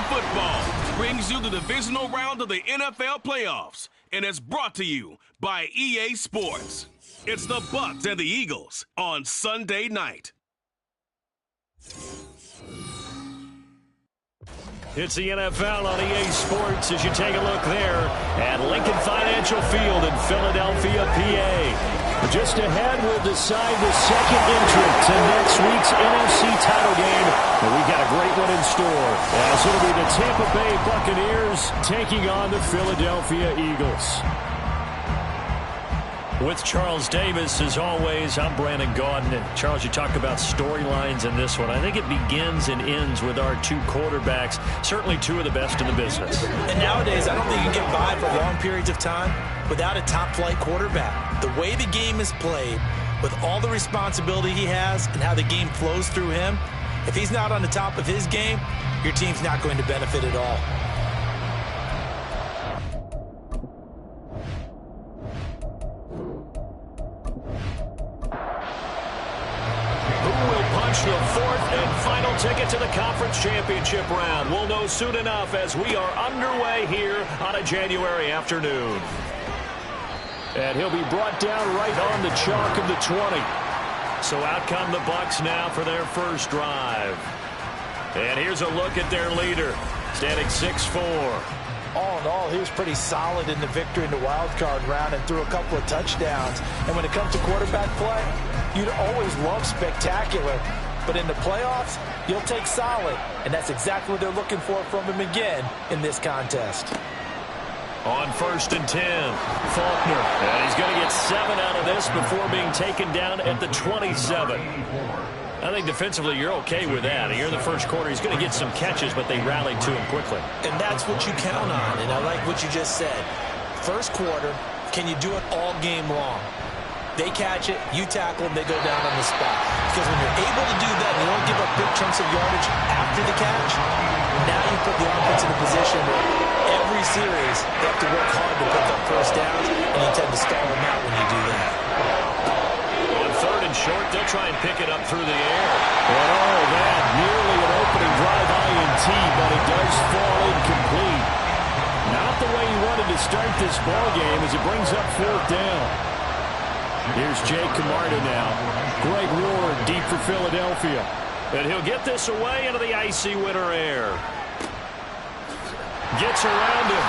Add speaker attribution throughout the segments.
Speaker 1: Football brings you the divisional round of the NFL playoffs, and it's brought to you by EA Sports. It's the Bucs and the Eagles on Sunday night.
Speaker 2: It's the NFL on EA Sports as you take a look there at Lincoln Financial Field in Philadelphia, PA. Just ahead, we'll decide the second entrant to next week's NFC title game. And we've got a great one in store, as it'll be the Tampa Bay Buccaneers taking on the Philadelphia Eagles. With Charles Davis, as always, I'm Brandon Gaudin. And Charles, you talk about storylines in this one. I think it begins and ends with our two quarterbacks, certainly two of the best in the business.
Speaker 3: And nowadays, I don't think you can get by for long periods of time without a top-flight quarterback. The way the game is played, with all the responsibility he has and how the game flows through him, if he's not on the top of his game, your team's not going to benefit at all.
Speaker 2: The fourth and final ticket to the conference championship round. We'll know soon enough as we are underway here on a January afternoon. And he'll be brought down right on the chalk of the 20. So out come the Bucs now for their first drive. And here's a look at their leader, standing 6'4".
Speaker 3: All in all, he was pretty solid in the victory in the wild card round and threw a couple of touchdowns. And when it comes to quarterback play, you'd always love spectacular. But in the playoffs, you'll take solid. And that's exactly what they're looking for from him again in this contest.
Speaker 2: On 1st and 10, Faulkner. And he's going to get 7 out of this before being taken down at the 27. I think defensively you're okay with that. Here in the first quarter, he's going to get some catches, but they rallied to him quickly.
Speaker 3: And that's what you count on. And I like what you just said. First quarter, can you do it all game long? They catch it, you tackle them, they go down on the spot. Because when you're able to do that, and you don't give up big chunks of yardage after the catch, now you put the offense in a position where every series they have to work hard to pick up first downs, and you tend to stall them out when you do that.
Speaker 2: On 3rd and short, they'll try and pick it up through the air. And all that, nearly an opening drive INT, but it does fall incomplete. Not the way he wanted to start this ball game as it brings up 4th down. Here's Jake Camarda now. Greg Ward deep for Philadelphia. And he'll get this away into the icy winter air. Gets around him.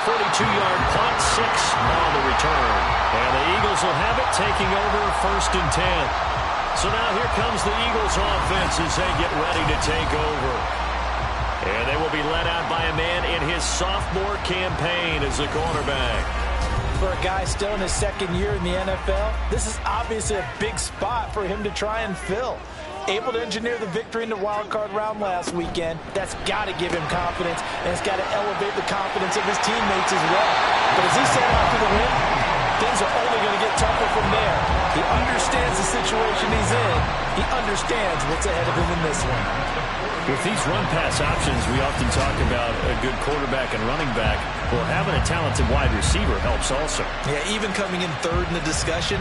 Speaker 2: 42-yard punt, 6 on the return. And the Eagles will have it, taking over 1st and 10. So now here comes the Eagles offense as they get ready to take over. And they will be led out by a man in his sophomore campaign as a cornerback.
Speaker 3: For a guy still in his second year in the NFL, this is obviously a big spot for him to try and fill. Able to engineer the victory in the wild card round last weekend. That's got to give him confidence, and it's got to elevate the confidence of his teammates as well. But as he said after the win, things are only going to get tougher from there. He understands the situation he's in. He understands what's ahead of him in this one.
Speaker 2: With these run-pass options, we often talk about a good quarterback and running back. Well, having a talented wide receiver helps also.
Speaker 3: Yeah, even coming in 3rd in the discussion,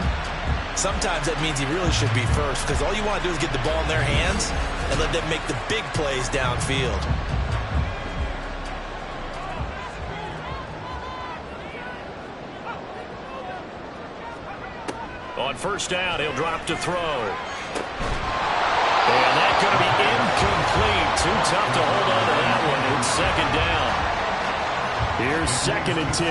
Speaker 3: sometimes that means he really should be first, because all you want to do is get the ball in their hands and let them make the big plays downfield.
Speaker 2: On 1st down, he'll drop to throw. And that's going to be incomplete. Too tough to hold on to that one. It's 2nd down. Here's 2nd and 10.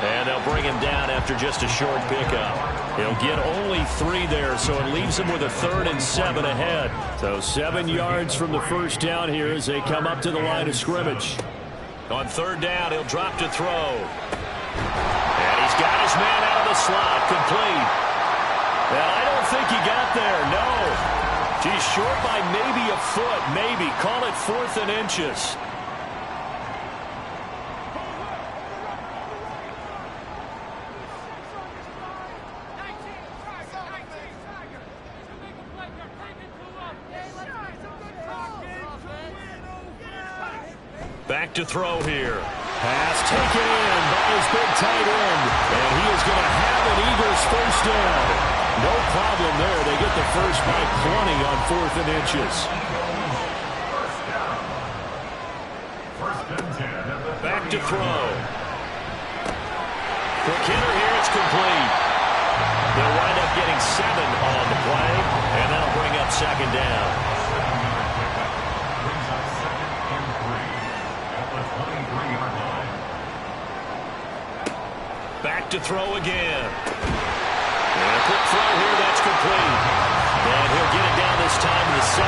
Speaker 2: And they'll bring him down after just a short pickup. He'll get only 3 there, so it leaves him with a 3rd and 7 ahead. So 7 yards from the first down here as they come up to the line of scrimmage. On 3rd down, he'll drop to throw. And he's got his man out of the slot, complete. And I don't think he got there, no. He's short by maybe a foot, maybe. Call it 4th and inches. Back to throw here. Pass taken in by his big tight end. And he is going to have an Eagles first down. No problem there. They get the first by plenty on 4th and inches. Back to throw. For Kidder here, it's complete. They'll wind up getting 7 on the play, and that'll bring up 2nd down. Back to throw again. And a quick throw here, that's complete. And he'll get it down this time to the 17.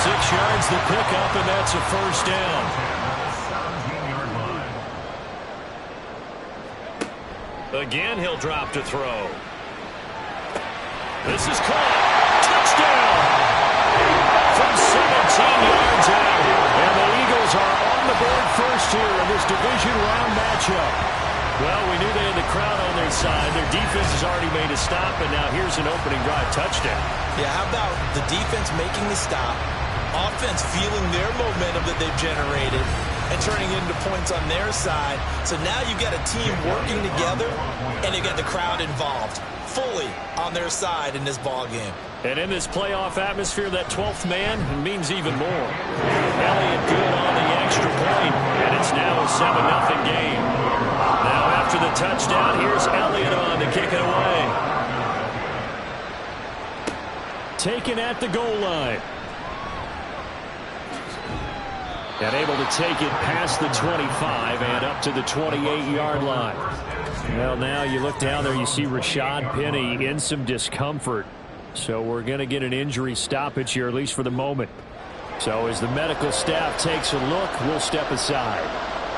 Speaker 2: 6 yards the pickup, and that's a first down. Again, he'll drop to throw. This is caught. Touchdown! From 17 yards out. And the Eagles are on the board first here in this division round matchup. Well, we knew they had the crowd on their side. Their defense has already made a stop, and now here's an opening drive touchdown. Yeah, how about the defense making the stop, offense feeling their momentum that they've generated, and turning into points on their side. So now you've got a team working together, and you've got the crowd involved fully on their side in this ball game. And in this playoff atmosphere, that 12th man means even more. Elliott good on the extra point, and it's now a 7-0 game. Now after the touchdown, here's Elliott on to kick it away. Taken at the goal line. And able to take it past the 25 and up to the 28-yard line. Well, now you look down there, you see Rashad Penny in some discomfort. So we're going to get an injury stoppage here, at least for the moment. So as the medical staff takes a look, we'll step aside.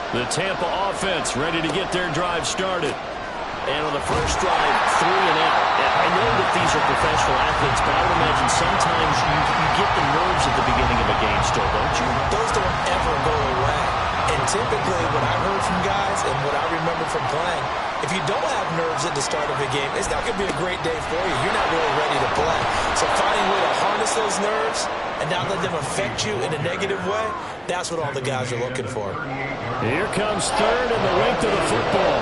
Speaker 2: The Tampa offense ready to get their drive started. And on the first drive, 3 and out. I know that these are professional athletes, but I would imagine sometimes you get the nerves at the beginning of a game still, don't you? Those don't ever go away. And typically what I've heard from guys and what I remember from playing, if you don't have nerves at the start of a game, it's not going to be a great day for you. You're not really ready to play. So finding a way to harness those nerves and not let them affect you in a negative way, that's what all the guys are looking for. Here comes 3rd and the length of the football.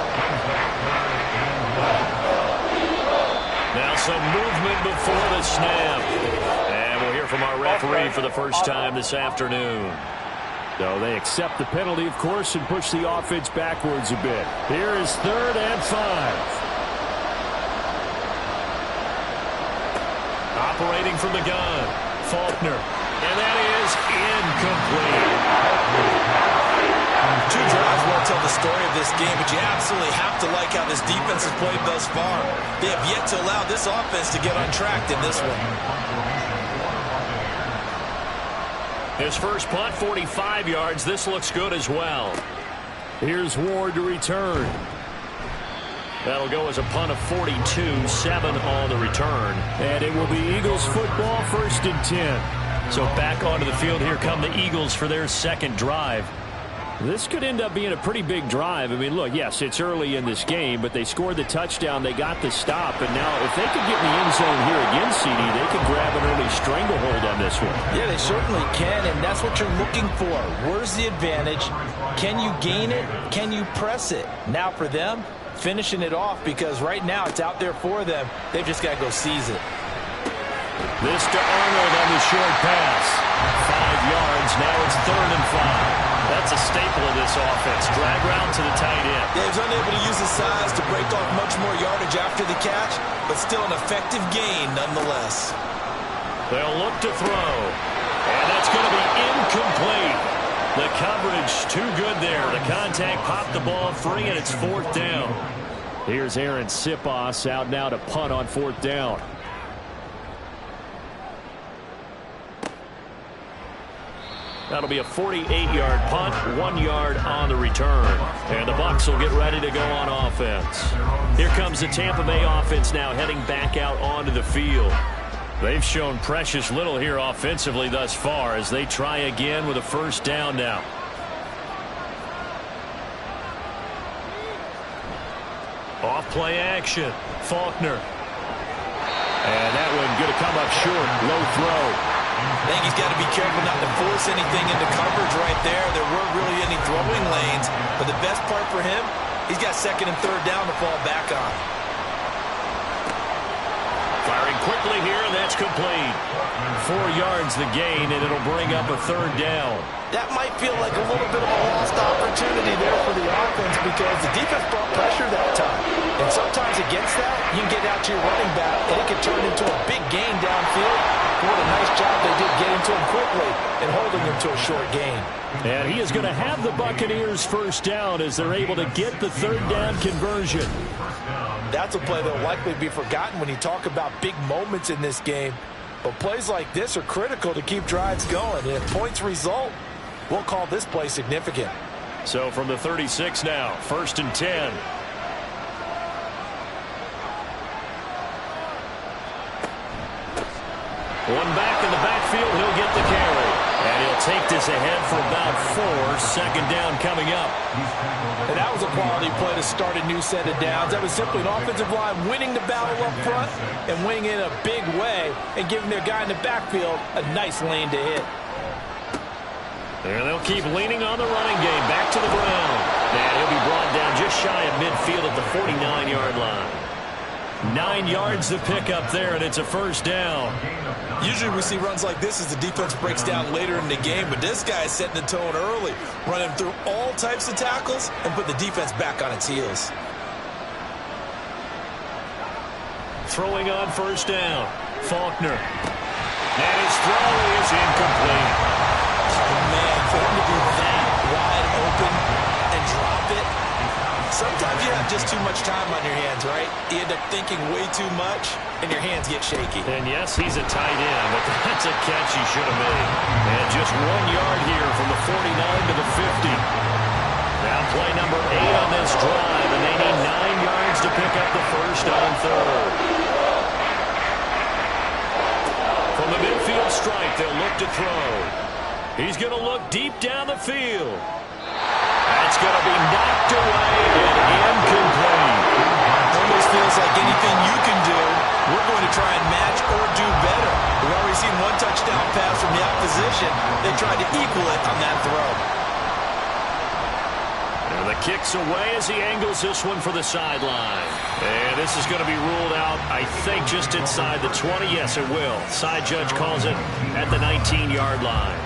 Speaker 2: Now some movement before the snap. And we'll hear from our referee for the first time this afternoon. So they accept the penalty, of course, and push the offense backwards a bit. Here is 3rd and 5. Operating from the gun, Faulkner. And that is incomplete. 2 drives won't tell the story of this game, but you absolutely have to like how this defense has played thus far. They have yet to allow this offense to get on track in this one. His first punt, 45 yards. This looks good as well. Here's Ward to return. That'll go as a punt of 42, 7 on the return. And it will be Eagles football, 1st and 10. So back onto the field, here come the Eagles for their 2nd drive. This could end up being a pretty big drive. I mean, look, yes, it's early in this game, but they scored the touchdown. They got the stop. And now if they could get in the end zone here again, CD, they could grab an early stranglehold on this one. Yeah, they certainly can, and that's what you're looking for. Where's the advantage? Can you gain it? Can you press it? Now for them, finishing it off, because right now it's out there for them. They've just got to go seize it. This to Arnold on the short pass. 5 yards. Now it's 3rd and 5. That's a staple of this offense. Drag route to the tight end. Yeah, he was unable to use his size to break off much more yardage after the catch, but still an effective gain nonetheless. They'll look to throw. And that's going to be incomplete. The coverage too good there. The contact popped the ball free, and it's 4th down. Here's Aaron Sipos out now to punt on 4th down. That'll be a 48-yard punt, 1 yard on the return. And the Bucs will get ready to go on offense. Here comes the Tampa Bay offense now heading back out onto the field. They've shown precious little here offensively thus far as they try again with a 1st down now. Off play action. Faulkner. And that one going to come up short. Low throw.
Speaker 3: I think he's got to be careful not to force anything into coverage right there. There weren't really any throwing lanes, but the best part for him, he's got second and third down to fall back on.
Speaker 2: Firing quickly here, and that's complete. 4 yards the gain, and it'll bring up a third down.
Speaker 3: That might feel like a little bit of a lost opportunity there for the offense because the defense brought pressure that time. And sometimes against that, you can get out to your running back, and it can turn into a big gain downfield. What a nice job they did getting to him quickly and holding him to a short gain.
Speaker 2: And he is going to have the Buccaneers first down as they're able to get the third down conversion.
Speaker 3: That's a play that will likely be forgotten when you talk about big moments in this game. But plays like this are critical to keep drives going. And if points result, we'll call this play significant.
Speaker 2: So from the 36 now, 1st and 10. One back in the backfield, he'll get the carry. And he'll take this ahead for about 4. Second down coming up.
Speaker 3: And that was a quality play to start a new set of downs. That was simply an offensive line winning the battle up front and winning in a big way and giving their guy in the backfield a nice lane to hit.
Speaker 2: And they'll keep leaning on the running game. Back to the ground. And he'll be brought down just shy of midfield at the 49-yard line. 9 yards to pick up there, and it's a first down.
Speaker 3: Usually we see runs like this as the defense breaks down later in the game, but this guy is setting the tone early, running through all types of tackles and put the defense back on its heels.
Speaker 2: Throwing on first down, Faulkner. And his throw is incomplete.
Speaker 3: Oh, man, for him to be that wide open and drop it, sometimes you have just too much time on your hands, right? You end up thinking way too much, and your hands get shaky.
Speaker 2: And yes, he's a tight end, but that's a catch he should have made. And just 1 yard here from the 49 to the 50. Now play number 8 on this drive, and they need 9 yards to pick up the first on third. From the midfield strike, they'll look to throw. He's going to look deep down the field. That's going to be knocked away and incomplete.
Speaker 3: Almost feels like anything you can do, we're going to try and match or do better. We've already seen one touchdown pass from the opposition. They tried to equal it on that throw.
Speaker 2: And the kick's away as he angles this one for the sideline. And this is going to be ruled out, I think, just inside the 20. Yes, it will. Side judge calls it at the 19-yard line.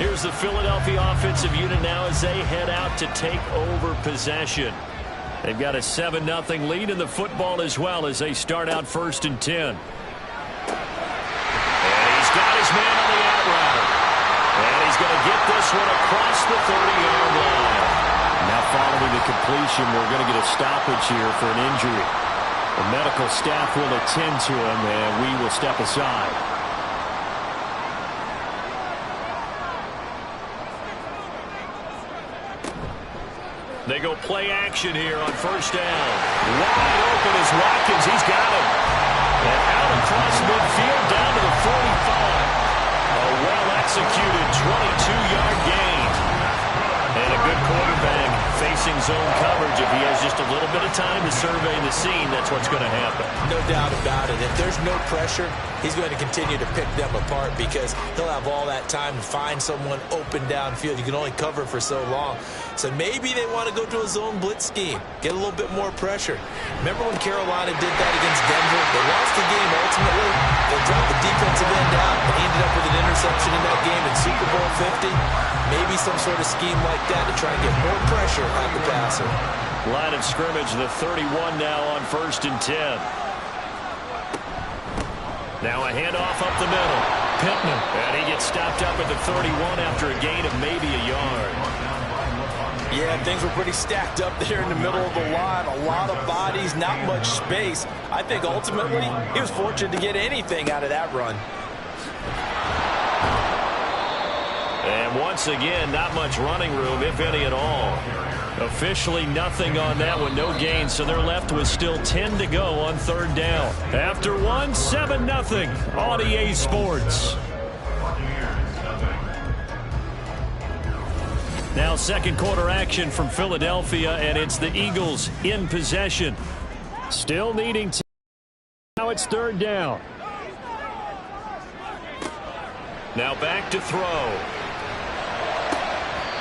Speaker 2: Here's the Philadelphia offensive unit now as they head out to take over possession. They've got a 7-0 lead in the football as well as they start out 1st and 10. And he's got his man on the out route. And he's going to get this one across the 30-yard line. Now following the completion, we're going to get a stoppage here for an injury. The medical staff will attend to him, and we will step aside. They go play action here on first down. Wide open is Watkins. He's got him. And out across midfield down to the 45. A well-executed 22-yard gain. And a good quarterback facing zone coverage. If he has just a little bit of time to survey the scene, that's what's going to happen.
Speaker 3: No doubt about it. If there's no pressure, he's going to continue to pick them apart because he'll have all that time to find someone open downfield. You can only cover for so long. So maybe they want to go to a zone blitz scheme, get a little bit more pressure. Remember when Carolina did that against Denver? They lost the game ultimately. They dropped the defensive end out and ended up with an interception in that game in Super Bowl 50. Maybe some sort of scheme like that to try and get more pressure on the passer.
Speaker 2: Line of scrimmage, the 31 now on 1st and 10. Now a handoff up the middle. Pittman. And he gets stopped up at the 31 after a gain of maybe a yard.
Speaker 3: Yeah, things were pretty stacked up there in the middle of the line. A lot of bodies, not much space. I think ultimately he was fortunate to get anything out of that run.
Speaker 2: And once again, not much running room, if any at all. Officially nothing on that one, no gain, so they're left with still 10 to go on third down. After one, 7-0 on EA Sports. Now second quarter action from Philadelphia, and it's the Eagles in possession. Still needing to. Now it's third down. Now back to throw.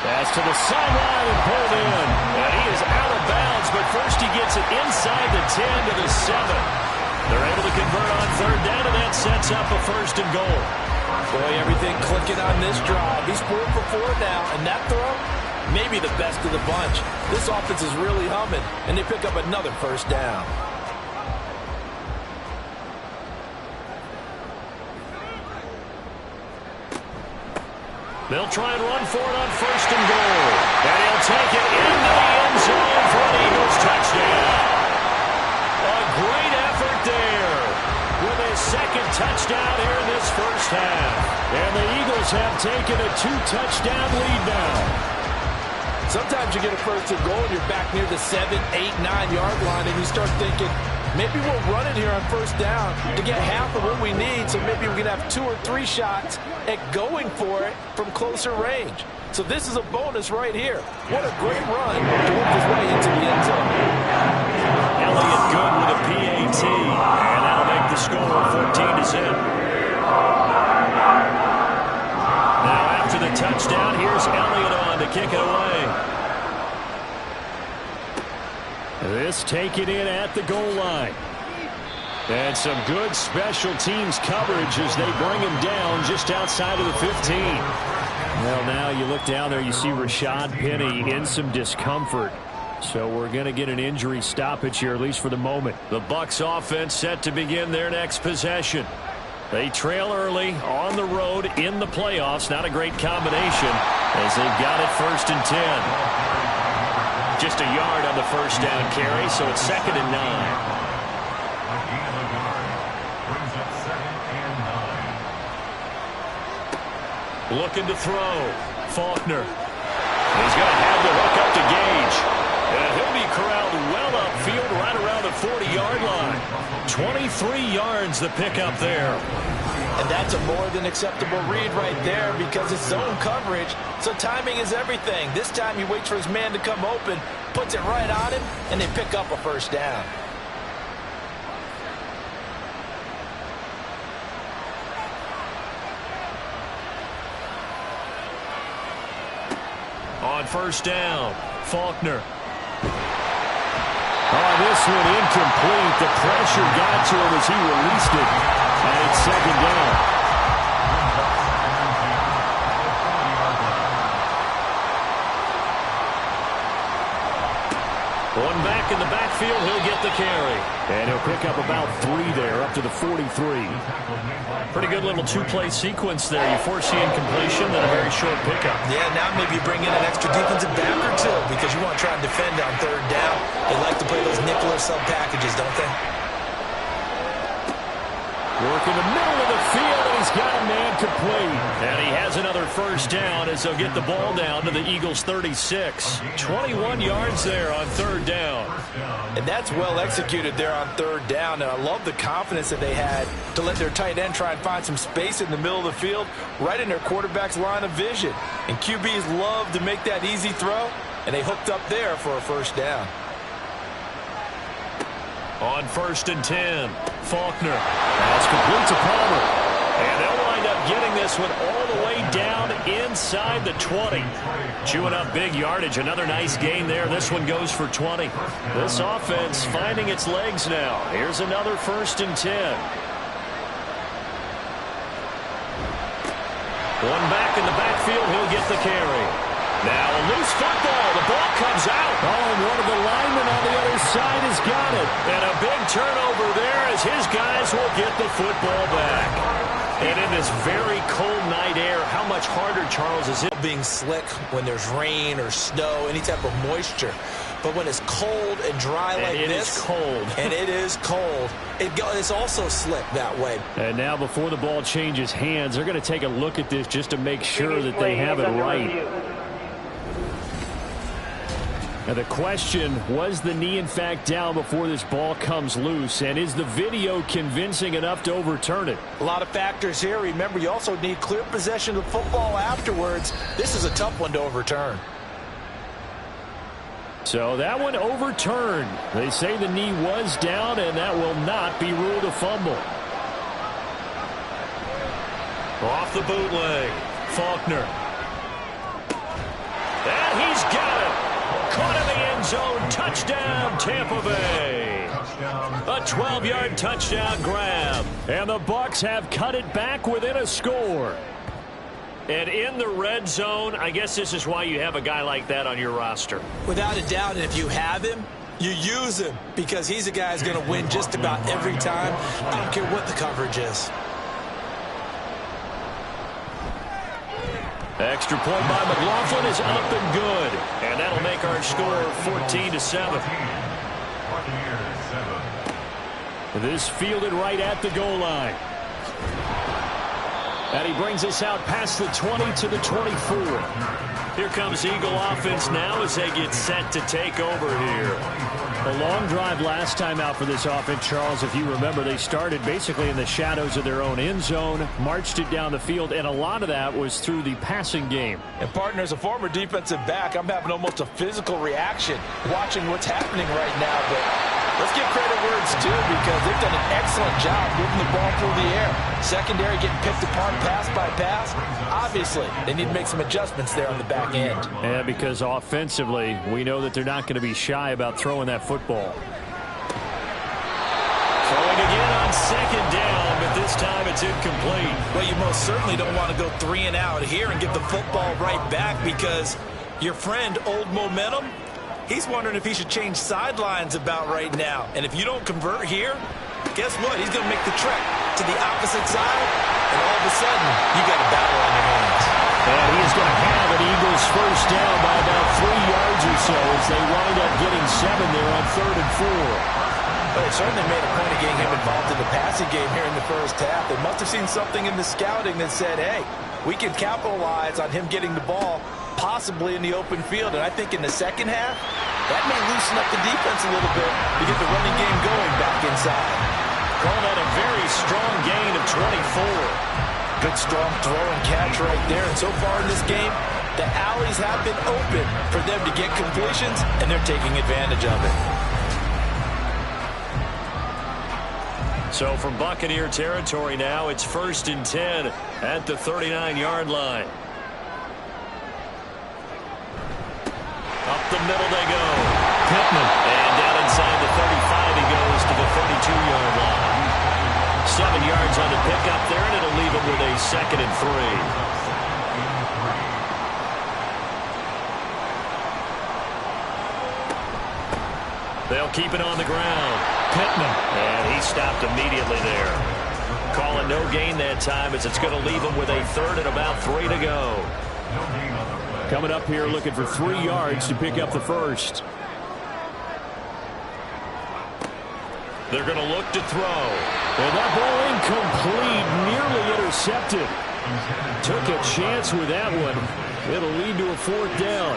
Speaker 2: Pass to the sideline and pulled in. And he is out of bounds, but first he gets it inside the 10 to the 7. They're able to convert on third down, and that sets up a first and goal.
Speaker 3: Boy, everything clicking on this drive. He's 4 for 4 now, and that throw, maybe the best of the bunch. This offense is really humming, and they pick up another first down.
Speaker 2: They'll try and run for it on first and goal. And he'll take it into the end zone for an Eagles touchdown. A great effort there with his second touchdown here in this first half. And the Eagles have taken a 2-touchdown lead now.
Speaker 3: Sometimes you get a first and goal and you're back near the 7, 8, 9-yard line, and you start thinking, maybe we'll run it here on first down to get half of what we need, so maybe we can have 2 or 3 shots at going for it from closer range. So this is a bonus right here. What a great run to work his way into the end zone.
Speaker 2: Elliott good with a PAT, and that'll make the score 14-0. Now after the touchdown, here's Elliott on to kick it away. This taken in at the goal line. And some good special teams coverage as they bring him down just outside of the 15. Well, now you look down there, you see Rashad Penny in some discomfort. So we're going to get an injury stoppage here, at least for the moment. The Bucs offense set to begin their next possession. They trail early on the road in the playoffs. Not a great combination as they've got it first and 10. Just a yard on the first down carry, so it's 2nd and 9. Looking to throw. Faulkner. He's going to have the hook up to Gage. And he'll be corralled well upfield right around the 40-yard line. 23 yards the pickup there.
Speaker 3: And that's a more than acceptable read right there because it's zone coverage, so timing is everything. This time he waits for his man to come open, puts it right on him, and they pick up a first down.
Speaker 2: On first down, Faulkner. Oh, this one incomplete. The pressure got to him as he released it. And it's 2nd down. One back in the backfield, he'll get the carry. And he'll pick up about 3 there, up to the 43. Pretty good little 2-play sequence there. You foresee incompletion, then a very short pickup.
Speaker 3: Yeah, now maybe you bring in an extra defensive back or 2 because you want to try and defend on third down. They like to play those nickel or sub packages, don't they?
Speaker 2: Work in the middle of the field, and he's got a man complete. And he has another first down as they'll get the ball down to the Eagles' 36. 21 yards there on third down.
Speaker 3: And that's well executed there on third down. And I love the confidence that they had to let their tight end try and find some space in the middle of the field, right in their quarterback's line of vision. And QBs love to make that easy throw, and they hooked up there for a first down.
Speaker 2: On first and 10, Faulkner. That's complete to Palmer. And they'll wind up getting this one all the way down inside the 20. Chewing up big yardage. Another nice gain there. This one goes for 20. This offense finding its legs now. Here's another first and 10. One back in the backfield. He'll get the carry. Now a loose football. The ball comes out. Oh, and one of the linemen on the other side has got it. And a big turnover there as his guys will get the football back. And in this very cold night air, how much harder, Charles, is it?
Speaker 3: Being slick when there's rain or snow, any type of moisture. But when it's cold and dry like this.
Speaker 2: It is cold.
Speaker 3: And it is cold. It's also slick that way.
Speaker 2: And now before the ball changes hands, they're going to take a look at this just to make sure that they have it right. Now the question, was the knee in fact down before this ball comes loose? And is the video convincing enough to overturn it?
Speaker 3: A lot of factors here. Remember, you also need clear possession of the football afterwards. This is a tough one to overturn.
Speaker 2: So that one overturned. They say the knee was down, and that will not be ruled a fumble. Off the bootleg. Faulkner. And he's got it. Caught in the end zone. Touchdown, Tampa Bay. A 12-yard touchdown grab. And the Bucs have cut it back within a score. And in the red zone, I guess this is why you have a guy like that on your roster.
Speaker 3: Without a doubt, and if you have him, you use him because he's a guy who's going to win just about every time. I don't care what the coverage is. Extra point by McLaughlin is up and good. And that'll make our score 14-7.
Speaker 2: This fielded right at the goal line. And he brings us out past the 20 to the 24. Here comes Eagle offense now as they get set to take over here. A long drive last time out for this offense, Charles. If you remember, they started basically in the shadows of their own end zone, marched it down the field, and a lot of that was through the passing game.
Speaker 3: And partner, as a former defensive back, I'm having almost a physical reaction watching what's happening right now. But let's give credit where it's due because they've done an excellent job moving the ball through the air. Secondary getting picked apart pass by pass. Obviously, they need to make some adjustments there on the back end.
Speaker 2: Yeah, because offensively, we know that they're not going to be shy about throwing that football.
Speaker 3: Throwing again on second down, but this time it's incomplete. Well, you most certainly don't want to go 3 and out here and give the football right back because your friend, Old Momentum, he's wondering if he should change sidelines about right now. And if you don't convert here, guess what? He's going to make the trek to the opposite side, and all of a sudden, you got a battle on your hands.
Speaker 2: And he's going to have an Eagles first down by about 3 yards or so as they wind up getting 7 there on 3rd and 4.
Speaker 3: But they certainly made a point of getting him involved in the passing game here in the first half. They must have seen something in the scouting that said, hey, we can capitalize on him getting the ball possibly in the open field. And I think in the second half, that may loosen up the defense a little bit to get the running game going back inside.
Speaker 2: Calling that a very strong gain of 24.
Speaker 3: Good strong throw and catch right there. And so far in this game, the alleys have been open for them to get completions, and they're taking advantage of it.
Speaker 2: So from Buccaneer territory now, it's 1st and 10 at the 39-yard line. Up the middle they go. Pittman. And down inside the 35 he goes to the 32-yard line. 7 yards on the pickup there, and it'll leave him with a 2nd and 3. They'll keep it on the ground. Pittman. And he stopped immediately there. Calling no gain that time as it's going to leave him with a 3rd and about 3 to go. Coming up here looking for 3 yards to pick up the first. They're going to look to throw. And that ball incomplete, nearly intercepted. Took a chance with that one. It'll lead to a 4th down.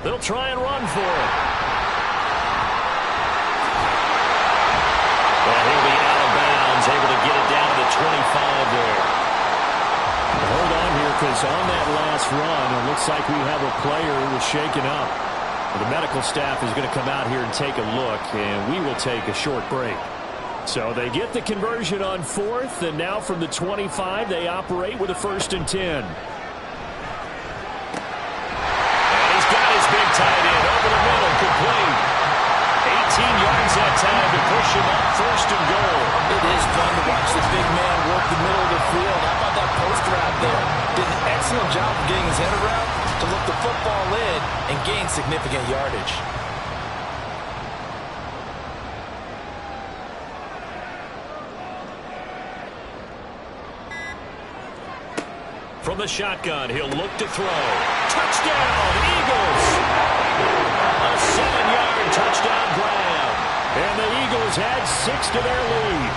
Speaker 2: They'll try and run for it. And he'll be out of bounds, able to get it down to the 25 there. Hold on here, because on that last run, it looks like we have a player who was shaken up. The medical staff is going to come out here and take a look, and we will take a short break. So they get the conversion on 4th, and now from the 25, they operate with a 1st and 10. Big tight end over the middle, complete. 18 yards that time to push him up 1st and goal.
Speaker 3: It is fun to watch the big man work the middle of the field. How about that post route there? Did an excellent job of getting his head around to look the football in and gain significant yardage.
Speaker 2: From the shotgun, he'll look to throw. Touchdown, Eagles! A 7-yard touchdown grab. And the Eagles add 6 to their lead.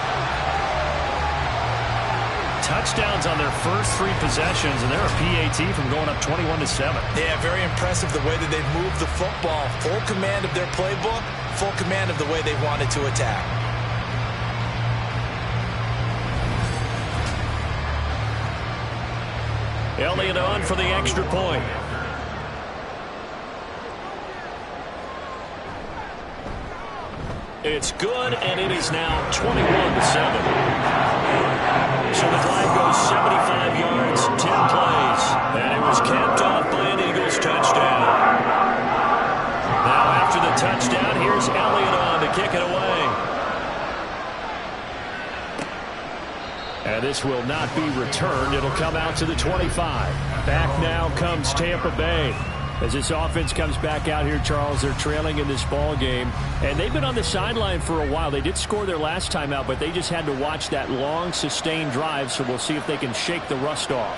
Speaker 2: Touchdowns on their first 3 possessions, and they're a PAT from going up 21-7.
Speaker 3: Yeah, very impressive the way that they've moved the football. Full command of their playbook, full command of the way they wanted to attack.
Speaker 2: Elliott on for the extra point. It's good, and it is now 21-7. So the drive goes 75 yards, 10 plays, and it was capped off by an Eagles touchdown. Now after the touchdown, here's Elliott on to kick it away. And this will not be returned. It'll come out to the 25. Back now comes Tampa Bay. As this offense comes back out here, Charles, they're trailing in this ball game. And they've been on the sideline for a while. They did score their last time out, but they just had to watch that long, sustained drive. So we'll see if they can shake the rust off.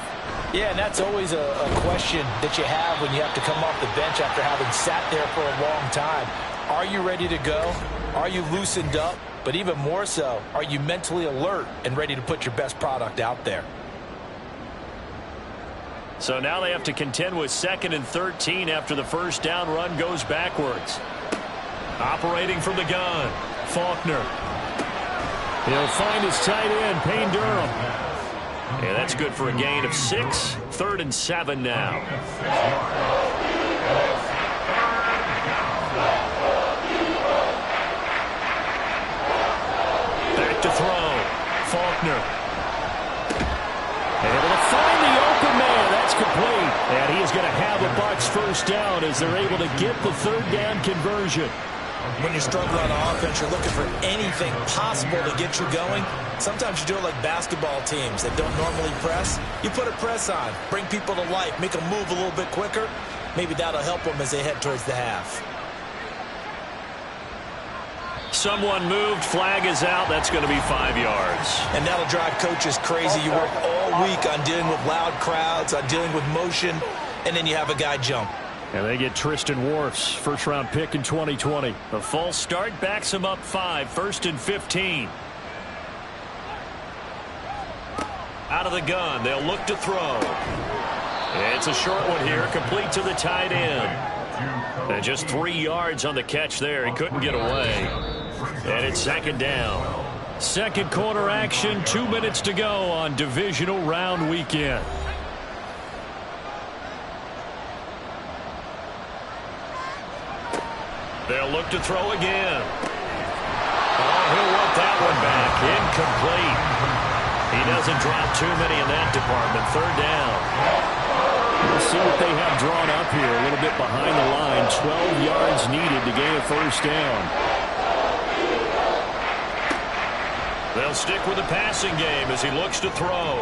Speaker 3: Yeah, and that's always a question that you have when you have to come off the bench after having sat there for a long time. Are you ready to go? Are you loosened up? But even more so, are you mentally alert and ready to put your best product out there?
Speaker 2: So now they have to contend with 2nd and 13 after the first down run goes backwards. Operating from the gun, Faulkner. He'll find his tight end, Payne Durham. And that's good for a gain of 6. 3rd and 7 now. Back to throw. Faulkner. Able to find the open man. That's complete. And he is going to have a Bucs first down as they're able to get the 3rd down conversion.
Speaker 3: When you're struggling on offense, you're looking for anything possible to get you going. Sometimes you do it like basketball teams that don't normally press. You put a press on, bring people to life, make them move a little bit quicker. Maybe that'll help them as they head towards the half.
Speaker 2: Someone moved. Flag is out. That's going to be 5 yards.
Speaker 3: And that'll drive coaches crazy. You work all week on dealing with loud crowds, on dealing with motion, and then you have a guy jump.
Speaker 2: And they get Tristan Wirfs, first-round pick in 2020. A false start backs him up 5, 1st and 15. Out of the gun, they'll look to throw. It's a short one here, complete to the tight end. And just 3 yards on the catch there. He couldn't get away. And it's 2nd down. Second quarter action, 2 minutes to go on divisional round weekend. They'll look to throw again. Oh, he'll want that one back. Incomplete. He doesn't drop too many in that department. 3rd down. Let's see what they have drawn up here. A little bit behind the line. 12 yards needed to gain a first down. They'll stick with the passing game as he looks to throw.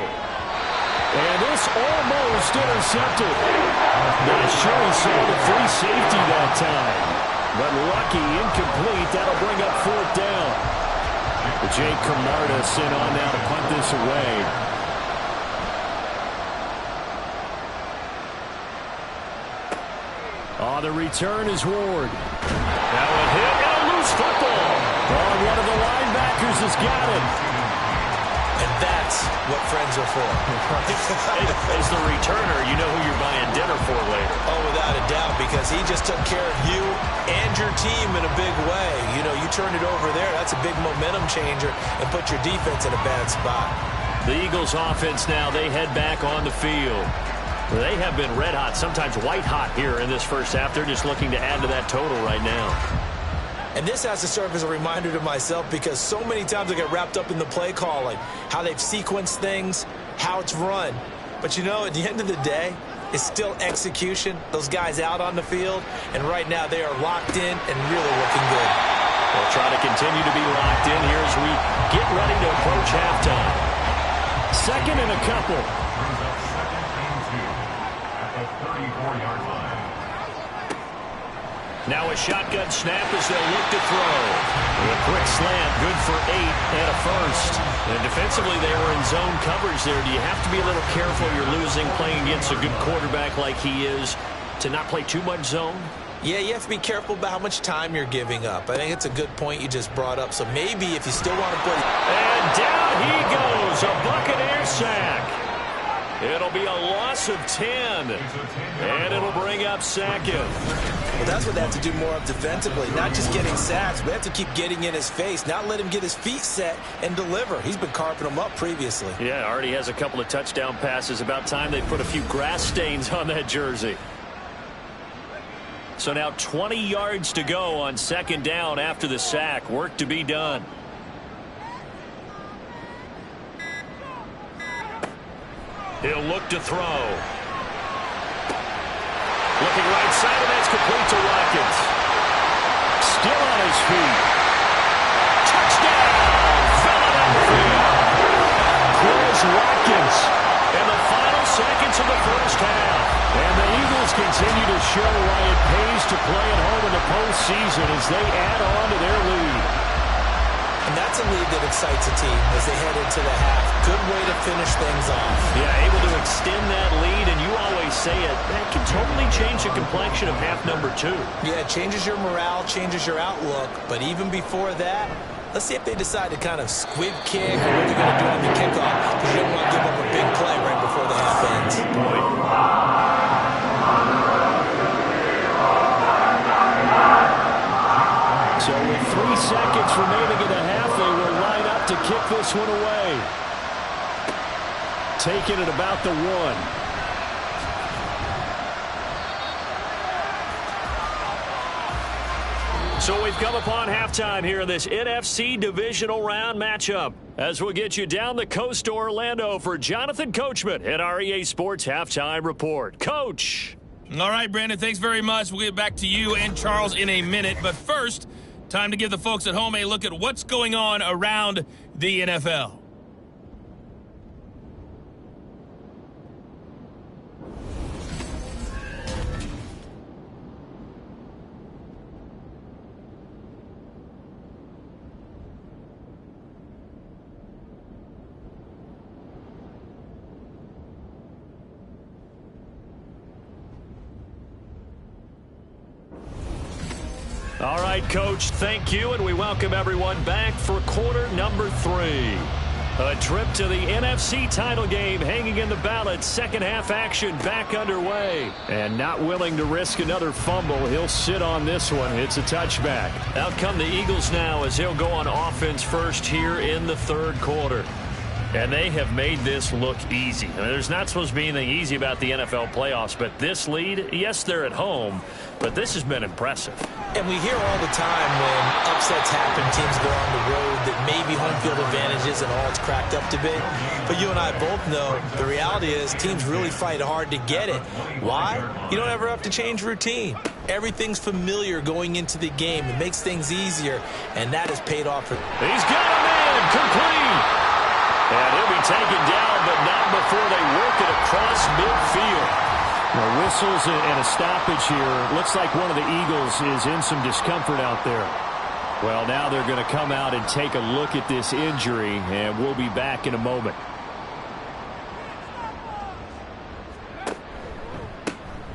Speaker 2: And this almost intercepted. Not sure he saw the free safety that time. But lucky, incomplete. That'll bring up 4th down. Jake Camarda sent on now to punt this away. On the return is Ward. Now a hit and a loose football. Oh, one of the linebackers has got it.
Speaker 3: And that's what friends are for.
Speaker 2: As the returner, you know who you're buying dinner for later.
Speaker 3: Oh, without a doubt, because he just took care of you and your team in a big way. You know, you turned it over there. That's a big momentum changer and put your defense in a bad spot.
Speaker 2: The Eagles offense now, they head back on the field. They have been red hot, sometimes white hot here in this first half. They're just looking to add to that total right now.
Speaker 3: And this has to serve as a reminder to myself because so many times I get wrapped up in the play calling, how they've sequenced things, how it's run. But, you know, at the end of the day, it's still execution. Those guys out on the field, and right now they are locked in and really looking good.
Speaker 2: They'll try to continue to be locked in here as we get ready to approach halftime. 2nd and a couple. Now a shotgun snap as they'll look to throw. A quick slant, good for 8 and a first. And defensively, they were in zone coverage there. Do you have to be a little careful? You're losing playing against a good quarterback like he is to not play too much zone?
Speaker 3: Yeah, you have to be careful about how much time you're giving up. I think it's a good point you just brought up. So maybe if you still want to put...
Speaker 2: And down he goes, a Buccaneer sack. It'll be a loss of 10, and it'll bring up 2nd.
Speaker 3: Well, that's what they have to do more of defensively, not just getting sacks. We have to keep getting in his face, not let him get his feet set and deliver. He's been carving them up previously.
Speaker 2: Yeah, already has a couple of touchdown passes. About time they put a few grass stains on that jersey. So now 20 yards to go on second down after the sack. Work to be done. He'll look to throw. Looking right side, and that's complete to Watkins. Still on his feet. Touchdown! Philadelphia! Chris Watkins in the final seconds of the first half. And the Eagles continue to show why it pays to play at home in the postseason as they add on to their lead.
Speaker 3: And that's a lead that excites a team as they head into the half. Good way to finish things off.
Speaker 2: Yeah, able to extend that lead, and you always say it, that can totally change the complexion of half number 2.
Speaker 3: Yeah, it changes your morale, changes your outlook. But even before that, let's see if they decide to kind of squib kick or what they're going to do on the kickoff, because you don't want to give up a big play right before the half ends.
Speaker 2: Good point. So with 3 seconds remaining in the half, they will line up to kick this one away. Taking it about the 1. So we've come upon halftime here in this NFC Divisional Round matchup. As we'll get you down the coast to Orlando for Jonathan Coachman at our EA Sports Halftime Report. Coach.
Speaker 4: All right, Brandon, thanks very much. We'll get back to you and Charles in a minute. But first, time to give the folks at home a look at what's going on around the NFL.
Speaker 2: All right, Coach, thank you, and we welcome everyone back for quarter number 3. A trip to the NFC title game hanging in the balance. Second half action back underway. And not willing to risk another fumble, he'll sit on this one. It's a touchback. Out come the Eagles now as he'll go on offense first here in the third quarter. And they have made this look easy. I mean, there's not supposed to be anything easy about the NFL playoffs, but this lead, yes, they're at home, but this has been impressive.
Speaker 3: And we hear all the time when upsets happen, teams go on the road, that maybe home field advantage isn't all it's cracked up to be. But you and I both know the reality is teams really fight hard to get it. Why? You don't ever have to change routine. Everything's familiar going into the game. It makes things easier, and that has paid off.
Speaker 2: He's got him in, complete. And he'll be taken down, but not before they work it across midfield. Well, whistles and a stoppage here. Looks like one of the Eagles is in some discomfort out there. Well, now they're going to come out and take a look at this injury, and we'll be back in a moment.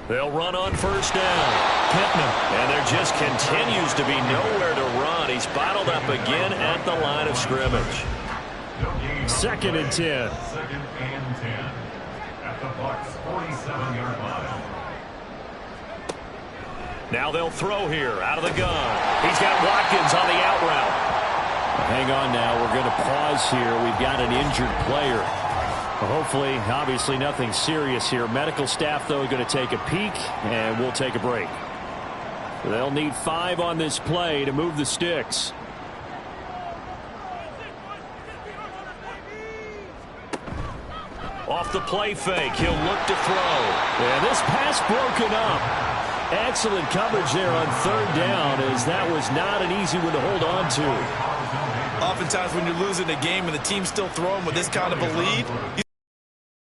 Speaker 2: They'll run on first down. Pittman. And there just continues to be nowhere to run. He's bottled up again at the line of scrimmage. 2nd and 10.
Speaker 5: 2nd and 10 at the Bucs 47-yard line.
Speaker 2: Now they'll throw here out of the gun. He's got Watkins on the out route. Hang on now. We're going to pause here. We've got an injured player. Hopefully, obviously nothing serious here. Medical staff, though, going to take a peek, and we'll take a break. They'll need 5 on this play to move the sticks. Off the play fake, he'll look to throw. And this pass broken up. Excellent coverage there on third down, as that was not an easy one to hold on to.
Speaker 3: Oftentimes when you're losing a game and the team's still throwing with this kind of a lead,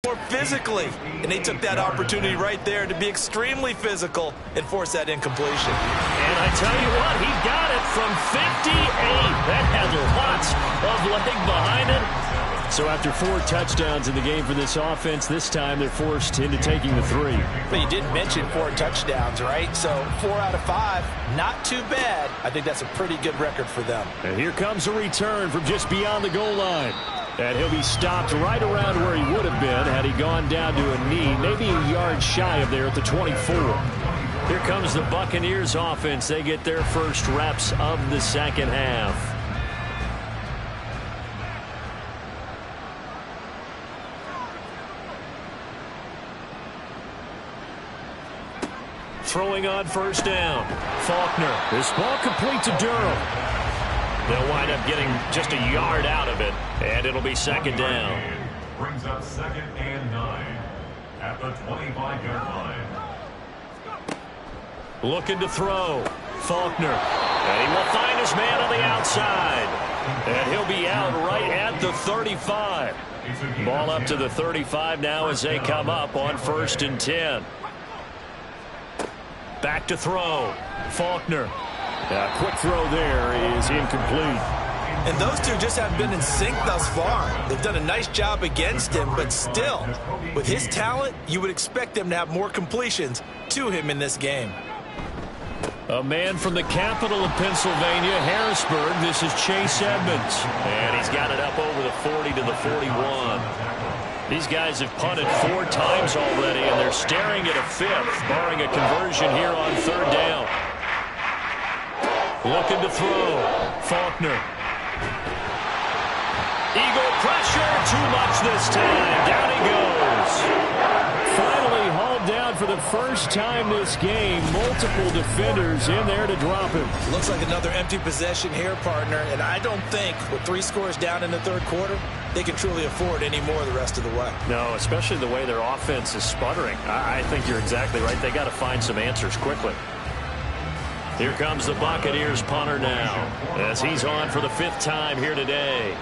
Speaker 3: more physically. And they took that opportunity right there to be extremely physical and force that incompletion.
Speaker 2: And I tell you what, he got it from 58. That had lots of leg behind it. So after 4 touchdowns in the game for this offense, this time they're forced into taking the 3.
Speaker 3: But you didn't mention 4 touchdowns, right? So 4 out of 5, not too bad. I think that's a pretty good record for them.
Speaker 2: And here comes a return from just beyond the goal line. And he'll be stopped right around where he would have been had he gone down to a knee, maybe a yard shy of there at the 24. Here comes the Buccaneers offense. They get their first reps of the second half. throwing on first down. Faulkner. This ball complete to Durham. They'll wind up getting just a yard out of it, and it'll be second down.
Speaker 5: Brings up 2nd and 9 at the 25-yard line.
Speaker 2: Looking to throw. Faulkner. And he will find his man on the outside. And he'll be out right at the 35. Ball up to the 35 now as they come up on 1st and 10. Back to throw. Faulkner. A quick throw there is incomplete.
Speaker 3: And those two just haven't been in sync thus far. They've done a nice job against him, but still, with his talent, you would expect them to have more completions to him in this game.
Speaker 2: A man from the capital of Pennsylvania, Harrisburg. This is Chase Edmonds. And he's got it up over the 40 to the 41. These guys have punted 4 times already, and they're staring at a 5th, barring a conversion here on 3rd down. Looking to throw. Faulkner. Eagle pressure. Too much this time. Down he goes. Finally hauled down for the first time this game. Multiple defenders in there to drop him.
Speaker 3: Looks like another empty possession here, partner. And I don't think with 3 scores down in the 3rd quarter, they can truly afford any more the rest of the way.
Speaker 2: No, especially the way their offense is sputtering. I think you're exactly right. They got to find some answers quickly. Here comes the Buccaneers punter now as he's on for the 5th time here today.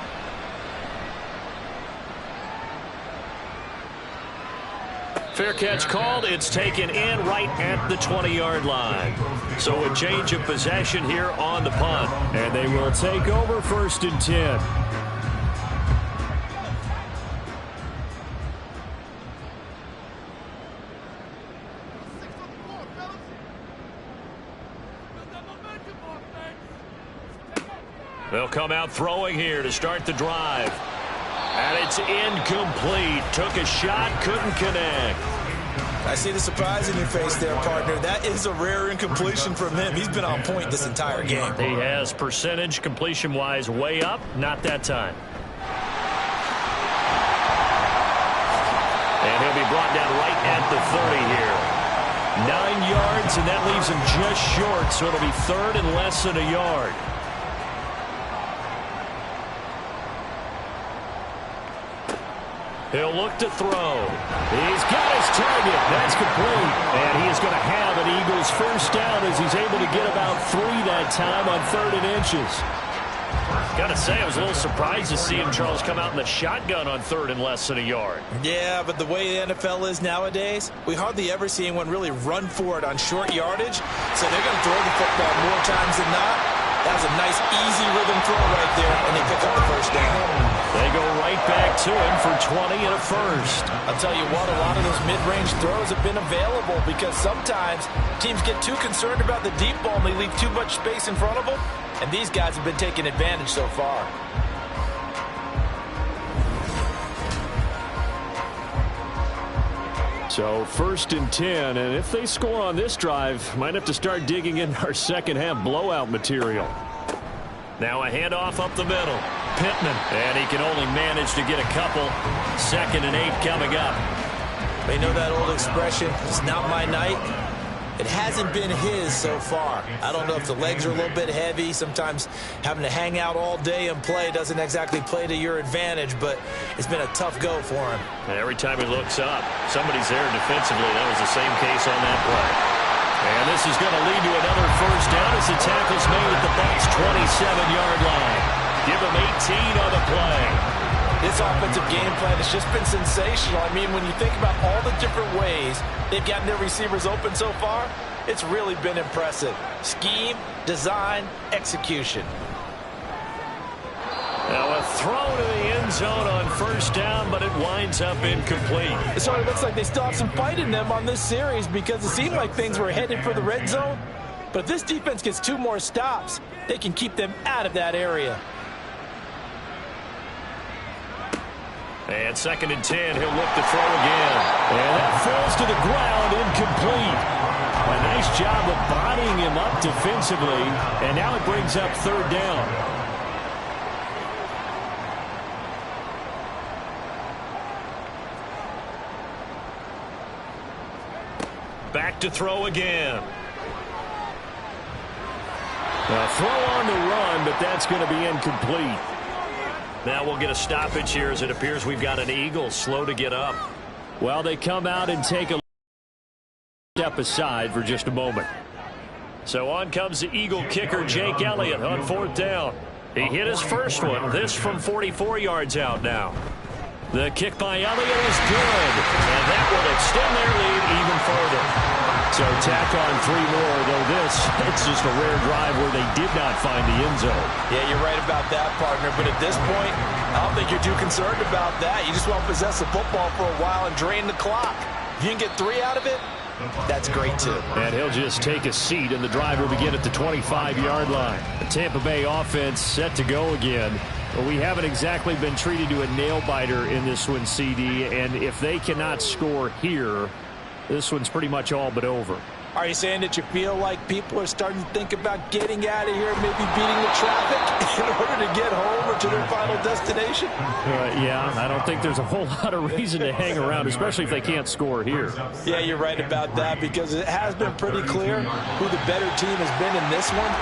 Speaker 2: Fair catch called. It's taken in right at the 20-yard line. So a change of possession here on the punt. And they will take over 1st and 10. They'll come out throwing here to start the drive. And it's incomplete. Took a shot, couldn't connect.
Speaker 3: I see the surprise in your face there, partner. That is a rare incompletion from him. He's been on point this entire game.
Speaker 2: He has percentage completion-wise way up. Not that time. And he'll be brought down right at the 30 here. 9 yards, and that leaves him just short, so it'll be 3rd and less than a yard. He'll look to throw. He's got his target. That's complete. And he is going to have an Eagles first down as he's able to get about 3 that time on 3rd and inches. Got to say, I was a little surprised to see him, Charles, come out in the shotgun on 3rd and less than a yard.
Speaker 3: Yeah, but the way the NFL is nowadays, we hardly ever see anyone really run for it on short yardage. So they're going to throw the football more times than not. That was a nice, easy rhythm throw right there, and they pick up the first down.
Speaker 2: They go right back to him for 20 and a first.
Speaker 3: I'll tell you what, a lot of those mid-range throws have been available because sometimes teams get too concerned about the deep ball and they leave too much space in front of them, and these guys have been taking advantage so far.
Speaker 2: So 1st and 10, and if they score on this drive, might have to start digging in our second half blowout material. Now a handoff up the middle. Pittman, and he can only manage to get a couple. 2nd and 8 coming up.
Speaker 3: They know that old expression, it's not my night. It hasn't been his so far. I don't know if the legs are a little bit heavy. Sometimes having to hang out all day and play doesn't exactly play to your advantage, but it's been a tough go for him.
Speaker 2: And every time he looks up, somebody's there defensively. That was the same case on that play. And this is going to lead to another first down as the tackle's made at the Bucs' 27-yard line. Give him 18 on the play.
Speaker 3: This offensive game plan has just been sensational. I mean, when you think about all the different ways they've gotten their receivers open so far, it's really been impressive. Scheme, design, execution.
Speaker 2: Now a throw to the end zone on first down, but it winds up incomplete.
Speaker 3: So it looks like they still have some fight in them on this series because it seemed like things were headed for the red zone. But if this defense gets 2 more stops, they can keep them out of that area.
Speaker 2: And 2nd and 10, he'll look to throw again. And that falls to the ground, incomplete. A nice job of bodying him up defensively, and now it brings up 3rd down. Back to throw again. A throw on the run, but that's going to be incomplete. Now we'll get a stoppage here as it appears we've got an Eagle slow to get up. Well, they come out and take a step aside for just a moment. So on comes the Eagle kicker, Jake Elliott, on 4th down. He hit his first one, this from 44 yards out now. The kick by Elliott is good, and that will extend their lead even further. So tack on 3 more, though it's just a rare drive where they did not find the end zone.
Speaker 3: Yeah, you're right about that, partner, but at this point, I don't think you're too concerned about that. You just want to possess the football for a while and drain the clock. If you can get 3 out of it, that's great, too.
Speaker 2: And he'll just take a seat, and the drive will begin at the 25-yard line. The Tampa Bay offense set to go again. But we haven't exactly been treated to a nail-biter in this one, CD, and if they cannot score here, this one's pretty much all but over.
Speaker 3: Are you saying that you feel like people are starting to think about getting out of here, maybe beating the traffic in order to get home or to their final destination?
Speaker 2: Yeah, I don't think there's a whole lot of reason to hang around, especially if they can't score here.
Speaker 3: Yeah, you're right about that, because it has been pretty clear who the better team has been in this one.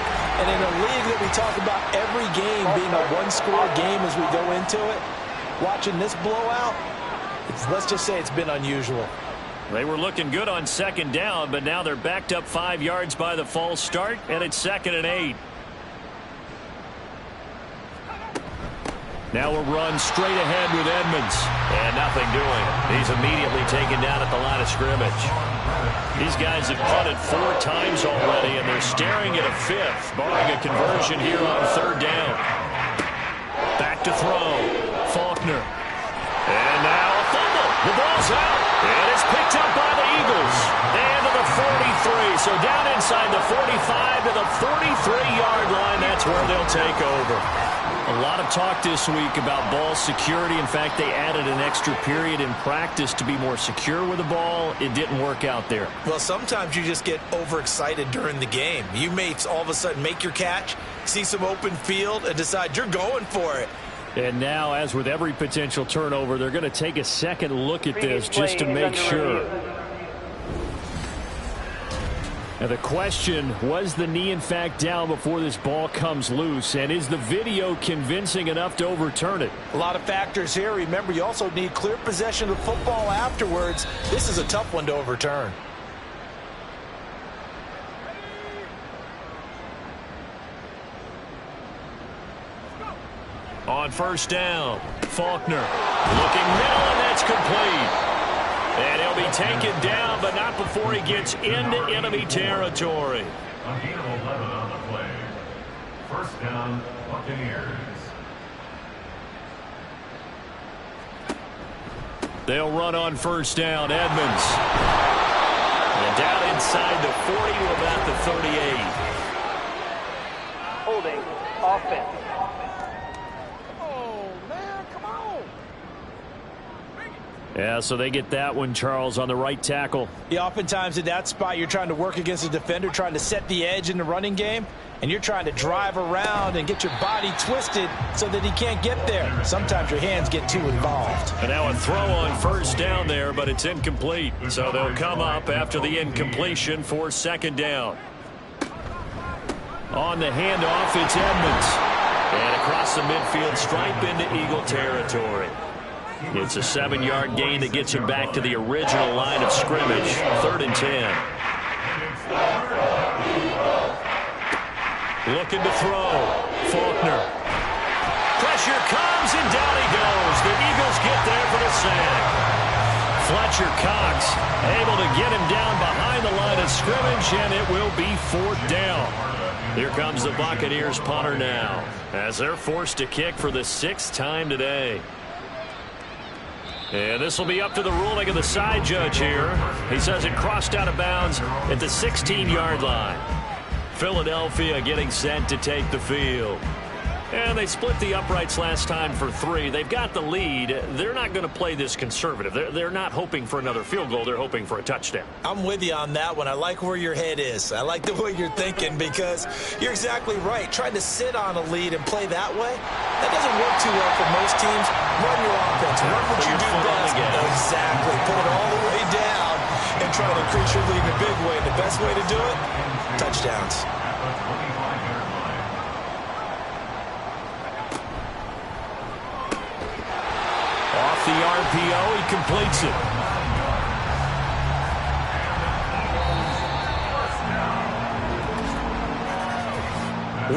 Speaker 3: And in a league that we talk about every game being a one-score game as we go into it, watching this blowout, let's just say it's been unusual.
Speaker 2: They were looking good on 2nd down, but now they're backed up 5 yards by the false start, and it's 2nd and 8. Now a run straight ahead with Edmonds. And nothing doing. He's immediately taken down at the line of scrimmage. These guys have punted 4 times already, and they're staring at a 5th, barring a conversion here on 3rd down. Back to throw. Faulkner. And now a fumble. The ball's out. And it's picked up by the Eagles. And to the 43. So down inside the 45 to the 43-yard line. That's where they'll take over. A lot of talk this week about ball security. In fact, they added an extra period in practice to be more secure with the ball. It didn't work out there.
Speaker 3: Well, sometimes you just get overexcited during the game. You may all of a sudden make your catch, see some open field, and decide you're going for it.
Speaker 2: And now, as with every potential turnover, they're going to take a second look at this just to make sure. Now the question, was the knee in fact down before this ball comes loose? And is the video convincing enough to overturn it?
Speaker 3: A lot of factors here. Remember, you also need clear possession of the football afterwards. This is a tough one to overturn.
Speaker 2: On 1st down, Faulkner looking middle, and that's complete. And he'll be taken down, but not before he gets into enemy territory.
Speaker 5: A gain of 11 on the play. 1st down, Buccaneers.
Speaker 2: They'll run on 1st down, Edmonds. And down inside the 40 to about the 38.
Speaker 6: Holding offense.
Speaker 2: Yeah, so they get that one, Charles, on the right tackle.
Speaker 3: Yeah, oftentimes in that spot, you're trying to work against a defender, trying to set the edge in the running game, and you're trying to drive around and get your body twisted so that he can't get there. Sometimes your hands get too involved.
Speaker 2: And now a throw on 1st down there, but it's incomplete. So they'll come up after the incompletion for 2nd down. On the handoff, it's Edmonds. And across the midfield stripe into Eagle territory. It's a 7-yard gain that gets him back to the original line of scrimmage. 3rd and 10. Looking to throw. Faulkner. Pressure comes, and down he goes. The Eagles get there for the sack. Fletcher Cox able to get him down behind the line of scrimmage, and it will be 4th down. Here comes the Buccaneers punter now, as they're forced to kick for the 6th time today. And this will be up to the ruling of the side judge here. He says it crossed out of bounds at the 16-yard line. Philadelphia getting set to take the field. And they split the uprights last time for 3. They've got the lead. They're not going to play this conservative. They're not hoping for another field goal. They're hoping for a touchdown.
Speaker 3: I'm with you on that one. I like where your head is. I like the way you're thinking, because you're exactly right. Trying to sit on a lead and play that way, that doesn't work too well for most teams. Run your offense. Run what you do best. Exactly. Put it all the way down and try to increase your lead in a big way. The best way to do it, touchdowns.
Speaker 2: Off the RPO, he completes it.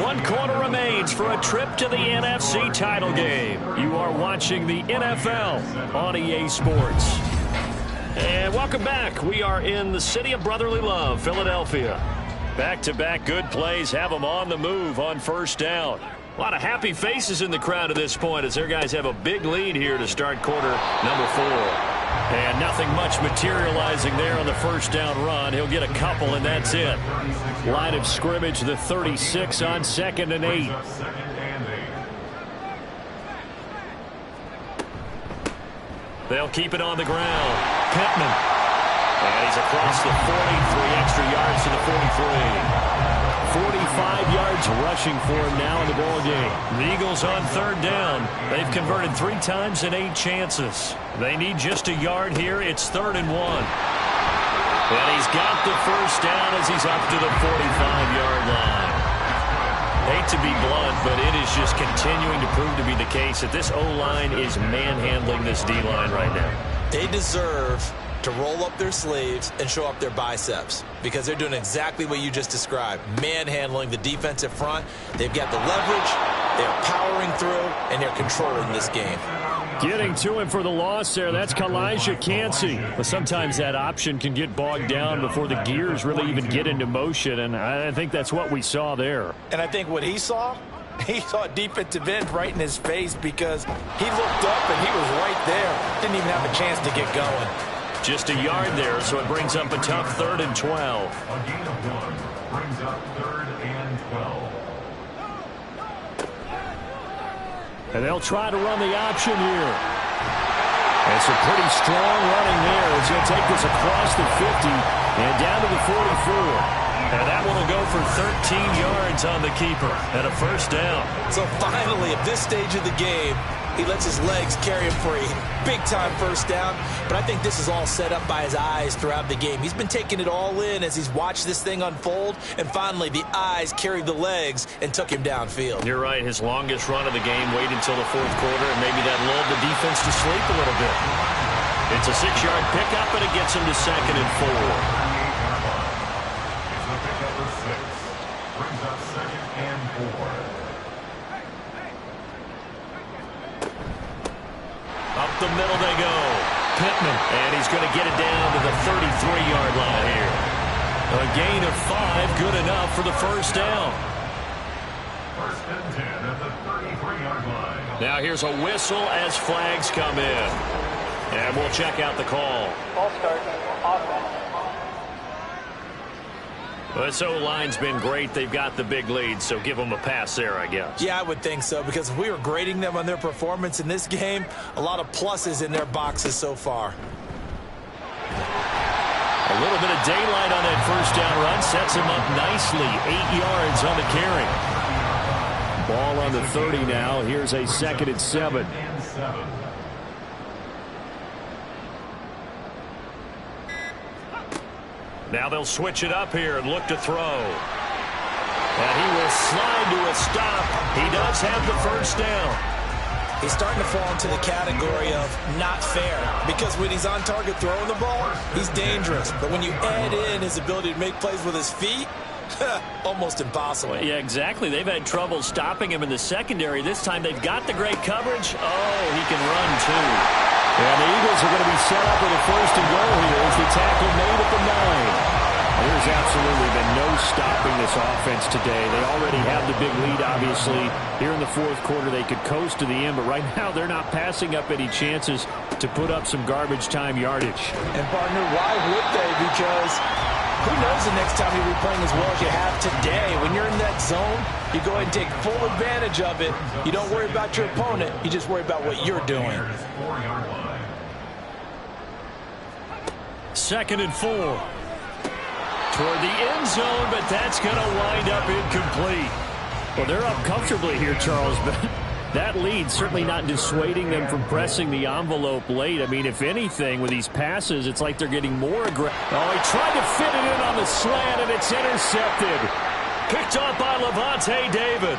Speaker 2: One quarter remains for a trip to the NFC title game. You are watching the NFL on EA Sports. And welcome back. We are in the city of brotherly love, Philadelphia. Back-to-back good plays have them on the move on first down. A lot of happy faces in the crowd at this point as their guys have a big lead here to start quarter number 4. And nothing much materializing there on the first down run. He'll get a couple, and that's it. Line of scrimmage, the 36 on 2nd and 8. They'll keep it on the ground. Pittman. And he's across the 40, 3 extra yards to the 43. 45 yards rushing for him now in the ball game. The Eagles on third down. They've converted 3 times in 8 chances. They need just a yard here. It's 3rd and 1. And he's got the first down as he's up to the 45-yard line. Hate to be blunt, but it is just continuing to prove to be the case that this O-line is manhandling this D-line right now.
Speaker 3: They deserve to roll up their sleeves and show up their biceps because they're doing exactly what you just described, manhandling the defensive front. They've got the leverage, they're powering through, and they're controlling this game.
Speaker 2: Getting to him for the loss there, that's Kalijah Cansey. But sometimes that option can get bogged down before the gears really even get into motion, and I think that's what we saw there.
Speaker 3: And I think what he saw a defensive end right in his face because he looked up and he was right there. Didn't even have a chance to get going.
Speaker 2: Just a yard there, so it brings up a tough 3rd and 12.
Speaker 5: A gain of 1 brings up 3rd and 12.
Speaker 2: And they'll try to run the option here. It's a pretty strong running there. It's going to take this across the 50 and down to the 44. And that one will go for 13 yards on the keeper and a first down.
Speaker 3: So finally, at this stage of the game, he lets his legs carry him for a big-time first down. But I think this is all set up by his eyes throughout the game. He's been taking it all in as he's watched this thing unfold. And finally, the eyes carried the legs and took him downfield.
Speaker 2: You're right. His longest run of the game waited until the 4th quarter, and maybe that lulled the defense to sleep a little bit. It's a 6-yard pickup, and it gets him to 2nd and 4.
Speaker 5: Brings up 2nd and 4.
Speaker 2: Up the middle they go. Pittman. And he's going to get it down to the 33-yard line here. A gain of 5, good enough for the first down.
Speaker 5: 1st and 10 at the 33-yard line.
Speaker 2: Now here's a whistle as flags come in. And we'll check out the call.
Speaker 6: Ball start. Offense.
Speaker 2: This O-line's been great. They've got the big lead, so give them a pass there, I guess.
Speaker 3: Yeah, I would think so, because if we were grading them on their performance in this game, a lot of pluses in their boxes so far.
Speaker 2: A little bit of daylight on that first down run sets him up nicely. 8 yards on the carry. Ball on the 30 now. Here's a 2nd and 7. Now they'll switch it up here and look to throw. And he will slide to a stop. He does have the first down.
Speaker 3: He's starting to fall into the category of not fair, because when he's on target throwing the ball, he's dangerous. But when you add in his ability to make plays with his feet, almost impossible.
Speaker 2: Yeah, exactly. They've had trouble stopping him in the secondary. This time they've got the great coverage. Oh, he can run too. And the Eagles are going to be set up with a 1st and goal here as the tackle made at the 9. There's absolutely been no stopping this offense today. They already have the big lead, obviously. Here in the 4th quarter, they could coast to the end, but right now they're not passing up any chances to put up some garbage time yardage.
Speaker 3: And, partner, why would they? Because who knows the next time you'll be playing as well as you have today. When you're in that zone, you go ahead and take full advantage of it. You don't worry about your opponent. You just worry about what you're doing.
Speaker 2: 2nd and 4. Toward the end zone, but that's going to wind up incomplete. Well, they're up comfortably here, Charles, but that lead certainly not dissuading them from pressing the envelope late. I mean, if anything, with these passes, it's like they're getting more aggressive. Oh, he tried to fit it in on the slant, and it's intercepted. Picked off by Levante David.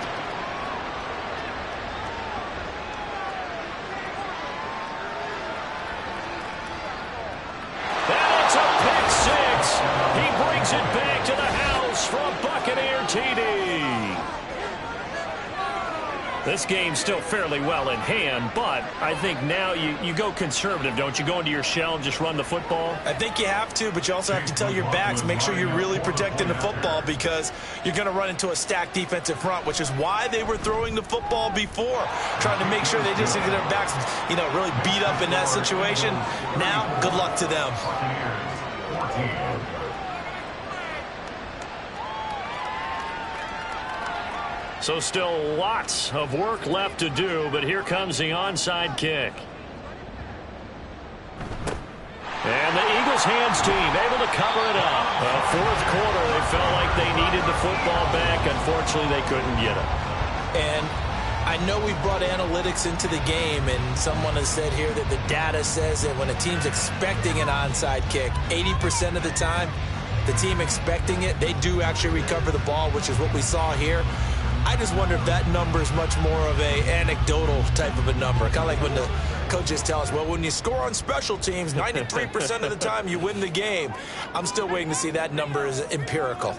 Speaker 2: And it's a pick six. He brings it back to the house for a Buccaneer TD. This game's still fairly well in hand, but I think now you go conservative, don't you? Go into your shell and just run the football?
Speaker 3: I think you have to, but you also have to tell your backs, make sure you're really protecting the football because you're going to run into a stacked defensive front, which is why they were throwing the football before, trying to make sure they just get their backs, really beat up in that situation. Now, good luck to them.
Speaker 2: So still lots of work left to do, but here comes the onside kick. And the Eagles hands team able to cover it up. Fourth quarter, they felt like they needed the football back. Unfortunately, they couldn't get it.
Speaker 3: And I know we brought analytics into the game, and someone has said here that the data says that when a team's expecting an onside kick, 80% of the time, the team expecting it, they do actually recover the ball, which is what we saw here. I just wonder if that number is much more of a anecdotal type of a number. Kind of like when the coaches tell us, well, when you score on special teams, 93% of the time you win the game. I'm still waiting to see that number is empirical.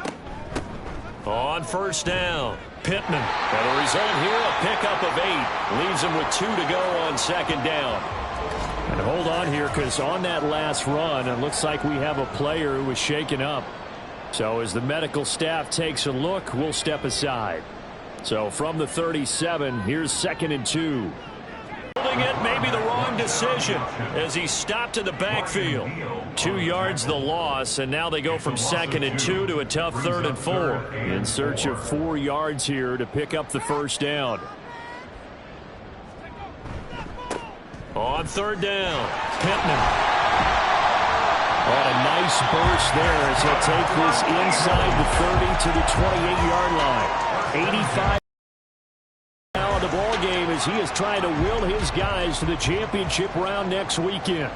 Speaker 2: On first down, Pittman. And the result here, a pickup of 8. Leaves him with 2 to go on second down. And hold on here, because on that last run, it looks like we have a player who was shaken up. So as the medical staff takes a look, we'll step aside. So from the 37, here's 2nd and 2. Holding it, maybe the wrong decision as he stopped in the backfield. 2 yards the loss, and now they go from 2nd and 2 to a tough 3rd and 4. In search of 4 yards here to pick up the first down. On 3rd down, Pittman. Oh, a nice burst there as he'll take this inside the 30 to the 28-yard line. 85 now in the ball game as he is trying to will his guys to the championship round next weekend.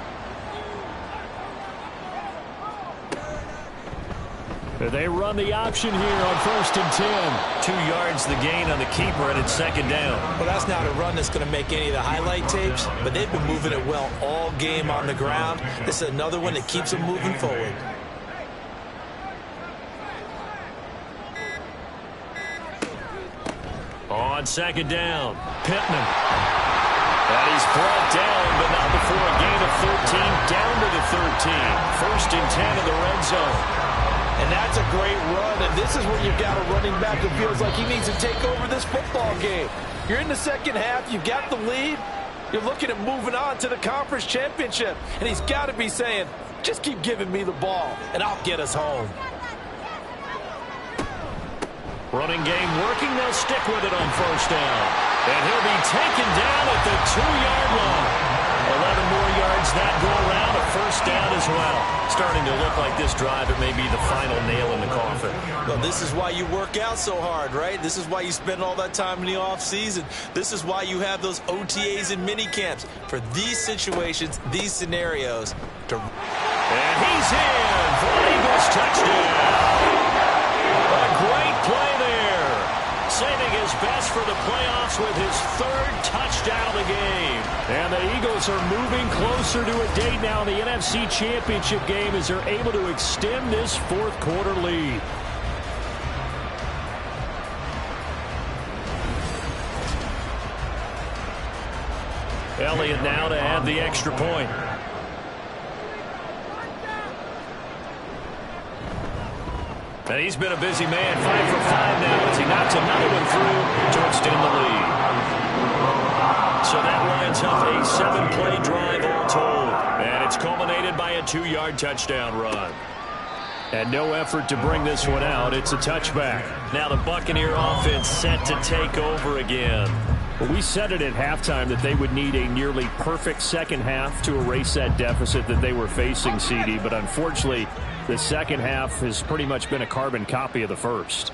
Speaker 2: They run the option here on 1st and 10. 2 yards the gain on the keeper, and it's 2nd down.
Speaker 3: Well, that's not a run that's going to make any of the highlight tapes, but they've been moving it well all game on the ground. This is another one that keeps them moving forward.
Speaker 2: On 2nd down, Pittman. And he's brought down, but not before a gain of 13, down to the 13. 1st and 10 in the red zone.
Speaker 3: And that's a great run, and this is where you've got a running back that feels like he needs to take over this football game. You're in the second half, you've got the lead, you're looking at moving on to the conference championship, and he's got to be saying, just keep giving me the ball, and I'll get us home.
Speaker 2: Running game working, they'll stick with it on 1st down. And he'll be taken down at the 2-yard line. 11 more yards that go around, a 1st down as well. Starting to look like this drive, it may be the final nail in the coffin.
Speaker 3: Well, this is why you work out so hard, right? This is why you spend all that time in the offseason. This is why you have those OTAs and mini camps for these situations, these scenarios.
Speaker 2: And he's in for an Eagles touchdown. A great play there. Saving his best for the playoffs with his 3rd touchdown of the game. And the Eagles are moving closer to a date now in the NFC Championship game as they're able to extend this 4th quarter lead. Elliott now to add the extra point. And he's been a busy man, 5 for 5 now as he knocks another one through to extend the lead. So that lines up a 7-play drive all told. And it's culminated by a 2-yard touchdown run. And no effort to bring this one out. It's a touchback. Now the Buccaneer offense set to take over again. Well, we said it at halftime that they would need a nearly perfect second half to erase that deficit that they were facing, CD. But unfortunately, the second half has pretty much been a carbon copy of the first.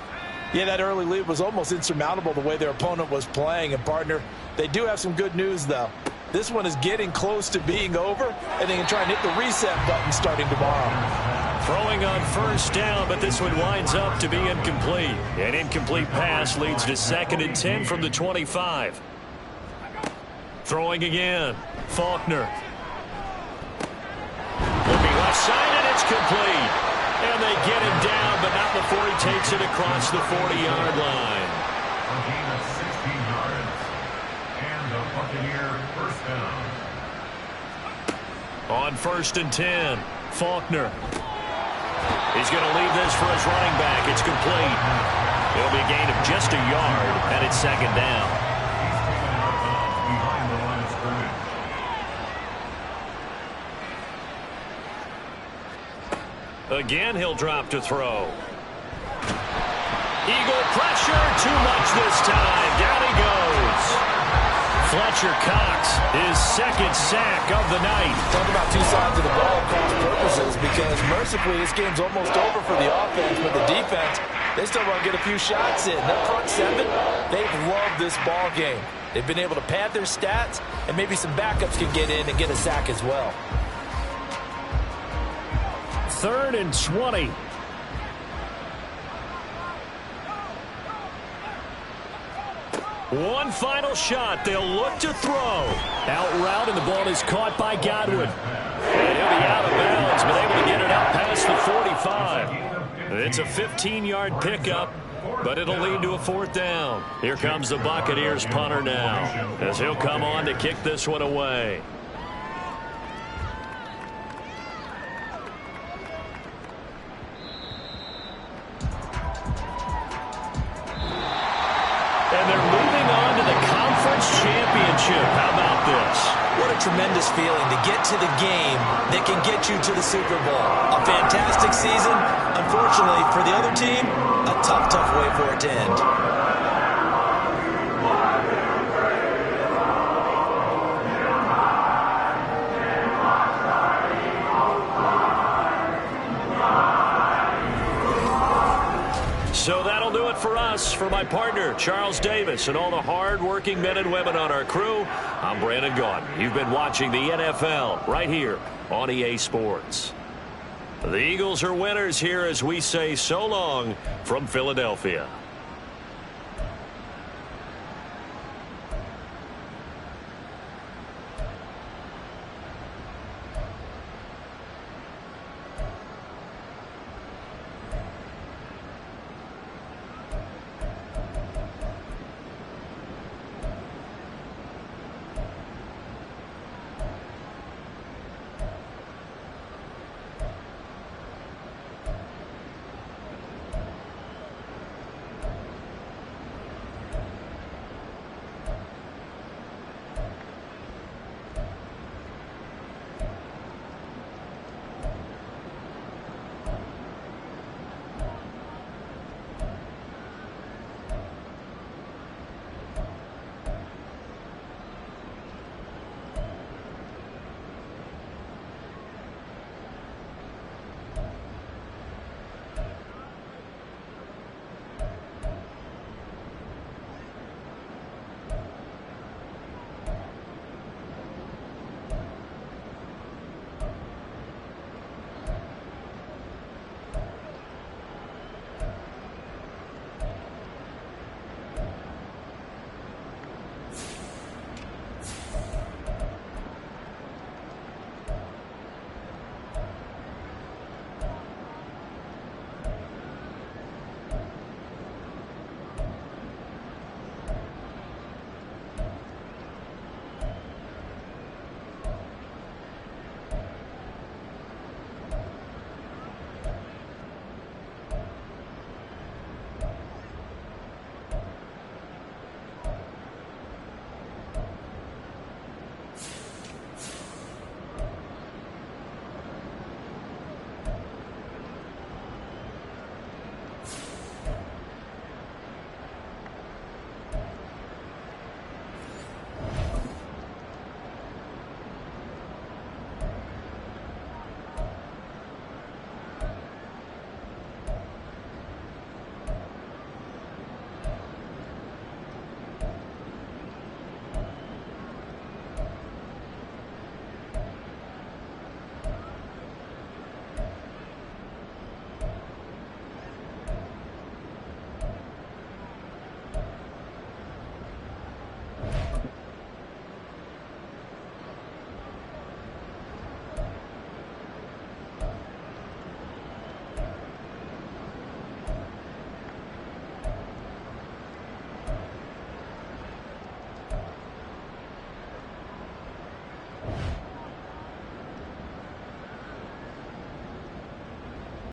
Speaker 3: Yeah, that early lead was almost insurmountable the way their opponent was playing. And, partner, they do have some good news, though. This one is getting close to being over, and they can try and hit the reset button starting tomorrow.
Speaker 2: Throwing on first down, but this one winds up to be incomplete. An incomplete pass leads to 2nd and 10 from the 25. Throwing again. Faulkner. Looking left side, and it's complete. And they get him down, but not before he takes it across the 40-yard line.
Speaker 5: A gain of 16 yards. And the Buccaneer first down.
Speaker 2: On 1st and 10, Faulkner. He's going to leave this for his running back. It's complete. It'll be a gain of just a yard, and it's 2nd down.
Speaker 5: He's taken out of bounds behind the line of scrimmage.
Speaker 2: Again, he'll drop to throw. Eagle pressure, too much this time. Down he goes. Fletcher Cox, his 2nd sack of the night.
Speaker 3: Talk about two sides of the ball across purposes, because mercifully this game's almost over for the offense, but the defense, they still want to get a few shots in. That front seven, they've loved this ball game. They've been able to pad their stats, and maybe some backups can get in and get a sack as well.
Speaker 2: 3rd and 20. One final shot. They'll look to throw. Out route, and the ball is caught by Godwin. And he'll be out of bounds, but able to get it up past the 45. It's a 15-yard pickup, but it'll lead to a 4th down. Here comes the Buccaneers punter now, as he'll come on to kick this one away. And they're moving on to the conference championship. How about this?
Speaker 3: What a tremendous feeling to get to the game that can get you to the Super Bowl. A fantastic season. Unfortunately, for the other team, a tough, tough way for it to end.
Speaker 2: So that'll do it for us. For my partner, Charles Davis, and all the hard-working men and women on our crew, I'm Brandon Gaudin. You've been watching the NFL right here on EA Sports. The Eagles are winners here as we say so long from Philadelphia.